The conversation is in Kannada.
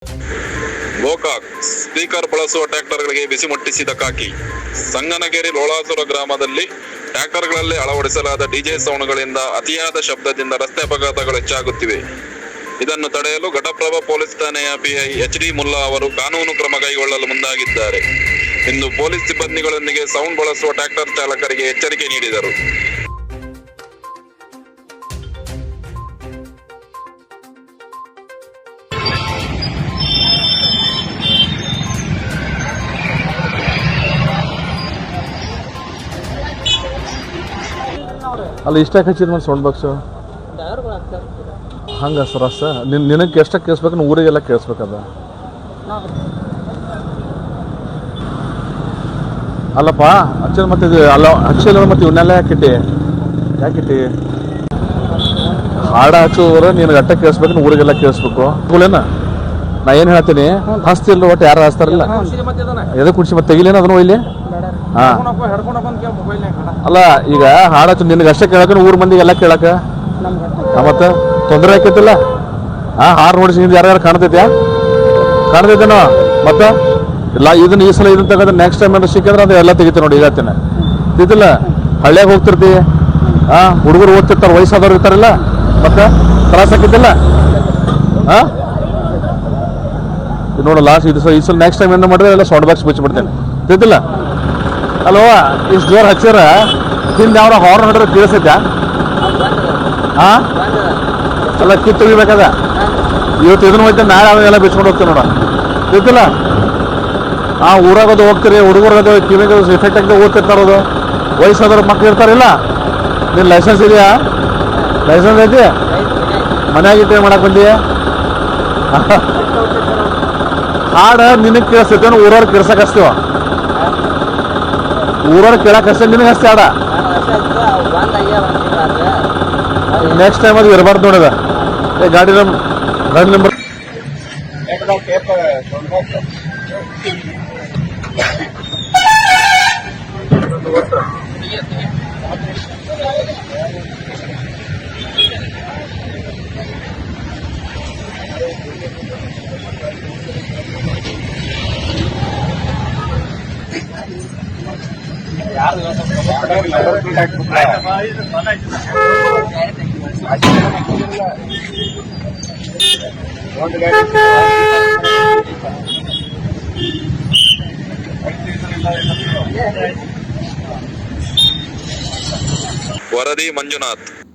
ಗೋಕಾಕ್ ಸ್ಪೀಕರ್ ಬಳಸುವ ಟ್ರ್ಯಾಕ್ಟರ್ಗಳಿಗೆ ಬಿಸಿ ಮುಟ್ಟಿಸಿದ ಕಾಕಿ. ಸಂಗನಗೇರಿ ಲೋಳಾಸುರ ಗ್ರಾಮದಲ್ಲಿ ಟ್ರ್ಯಾಕ್ಟರ್ಗಳಲ್ಲಿ ಅಳವಡಿಸಲಾದ ಡಿಜೆ ಸೌಂಡ್ಗಳಿಂದ ಅತಿಯಾದ ಶಬ್ದದಿಂದ ರಸ್ತೆ ಅಪಘಾತಗಳು ಹೆಚ್ಚಾಗುತ್ತಿವೆ. ಇದನ್ನು ತಡೆಯಲು ಘಟಪ್ರಭಾ ಪೊಲೀಸ್ ಠಾಣೆಯ ಪಿಐ ಎಚ್.ಡಿ. ಮುಲ್ಲಾ ಅವರು ಕಾನೂನು ಕ್ರಮ ಕೈಗೊಳ್ಳಲು ಮುಂದಾಗಿದ್ದಾರೆ. ಇಂದು ಪೊಲೀಸ್ ಸಿಬ್ಬಂದಿಗಳೊಂದಿಗೆ ಸೌಂಡ್ ಬಳಸುವ ಟ್ರ್ಯಾಕ್ಟರ್ ಚಾಲಕರಿಗೆ ಎಚ್ಚರಿಕೆ ನೀಡಿದರು. ಅಲ್ಲ ಇಷ್ಟಕ್ಕೆ ಹಚ್ಚಿದ ಮಾಡಿ ಸೌಂಡ್ ಬಾಕ್ಸು ಹಂಗೆ ಸರಸ ನಿನಗೆ ಎಷ್ಟಕ್ಕೆ ಕೇಳಿಸ್ಬೇಕು, ಊರಿಗೆಲ್ಲ ಕೇಳಿಸ್ಬೇಕದ. ಅಲ್ಲಪ್ಪ ಹಚ್ಚಿದ ಮತ್ತೆ ಇದು ಅಲ್ಲ ಹಚ್ಚಿಲ್ಲ ಮತ್ತೆ ಇವನ್ನೆಲ್ಲ ಯಾಕಿಟ್ಟಿ ಹಾಡ ಹಚ್ಚೋದ್ರೆ ನಿನಗೆ ಅಟ್ಟ ಕೇಳಿಸ್ಬೇಕು, ಊರಿಗೆಲ್ಲ ಕೇಳಿಸ್ಬೇಕು. ಏನ ನಾ ಏನು ಹೇಳ್ತೀನಿ, ಹಸ್ತಿಲ್ಲ ಒಟ್ಟು ಯಾರು ಹಚ್ತಾರಲ್ಲ ಎದೆ ಕುಡಿಸಿ ಮತ್ತೆ ತೆಗಿಲೇನ ಅದನ್ನು ಇಲ್ಲಿ. ಹಾಂ ಅಲ್ಲ ಈಗ ಹಾಡಚ್ಚು ನಿನಗೆ ಅಷ್ಟೇ ಕೇಳಕ ಊರ್ ಮಂದಿಗೆ ಎಲ್ಲ ಕೇಳಕ ಮತ್ತೆ ತೊಂದರೆ ಆಕೈತಿಲ್ಲ. ಹಾಡು ನೋಡಿಸಿ ಯಾರ್ಯಾರು ಕಾಣ್ತೈತೇನೋ ಮತ್ತೆ ಇಲ್ಲ ಇದನ್ನ ಈ ಸಲ ಇದನ್ನ ತಗೋದ್ರೆ ನೆಕ್ಸ್ಟ್ ಟೈಮ್ ಏನಾದ್ರು ಸಿಕ್ಕಿದ್ರೆ ಅದು ಎಲ್ಲ ತೆಗಿತೀವಿ ನೋಡಿ. ಈಗತ್ತೇನೆ ತಿದ್ದಿಲ್ಲ ಹಳ್ಳಿಯಾಗ ಹೋಗ್ತಿರ್ತಿ, ಹುಡುಗರು ಓದ್ತಿರ್ತಾರೆ, ವಯಸ್ಸಾದವ್ರು ಇರ್ತಾರಲ್ಲ, ಮತ್ತೆ ತ್ರಾಸ ಆಕೈತಿಲ್ಲ. ಇದು ನೋಡು ಲಾಸ್ಟ್ ಇದು ಈ ಸಲ ನೆಕ್ಸ್ಟ್ ಟೈಮ್ ಏನು ಮಾಡಿದ್ರೆ ಎಲ್ಲ ಸೌಂಡ್ ಬಾಕ್ಸ್ ಬಿಚ್ಚಿಬಿಡ್ತೇನೆ ತಿದ್ದಿಲ್ಲ. ಅಲ್ವ ಇಷ್ಟು ಜೋರು ಹಚ್ಚಿರ ಹಿಂದೆ ಯಾವ ಹಾರ್ನ್ ಹೊಡೆದ್ರೆ ಕೇಳಿಸೈತ್ಯಾ? ಅಲ್ಲ ಕಿತ್ತು ತೆಗಿಬೇಕದ ಇವತ್ತು ಇದನ್ನ ಹೋಯ್ತು, ನಾಳೆ ಅವೆಲ್ಲ ಬಿಚ್ಕೊಂಡು ಹೋಗ್ತೀವಿ ನೋಡ ಗೊತ್ತಿಲ್ಲ. ಊರಾಗದು ಹೋಗ್ತೀರಿ, ಹುಡುಗರದು ಕಿವಿಗೆ ಎಫೆಕ್ಟ್ ಆಗಿ ಓದ್ತಿರ್ತಾರೋದು, ವಯಸ್ಸಾದವ್ರ ಮಕ್ಳು ಇರ್ತಾರಿಲ್ಲ. ನೀನು ಲೈಸೆನ್ಸ್ ಇದೆಯಾ? ಲೈಸೆನ್ಸ್ ಐತಿ? ಮನೆಯಾಗಿಟ್ಟು ಏನು ಮಾಡಕ್ಕೆ ಬಂದಿ? ಹಾಡು ನಿನಗೆ ಕೇಳಿಸ್ತೈತೆ, ಊರವ್ರು ಕೇಳ್ಸಕ್ಕೆ ಹಚ್ತೀವ, ಊರವ್ರು ಕೇಳಕ್ಕೆ ಹಚ್ತೇ ನಿನಗೆ ಹಚ್ತಿ ಹಾಡ. ನೆಕ್ಸ್ಟ್ ಟೈಮ್ ಅದು ಇರಬಾರ್ದು ನೋಡಿದ. ಗಾಡಿ ನಂಬರ್ ವರದಿ ಮಂಜುನಾಥ್.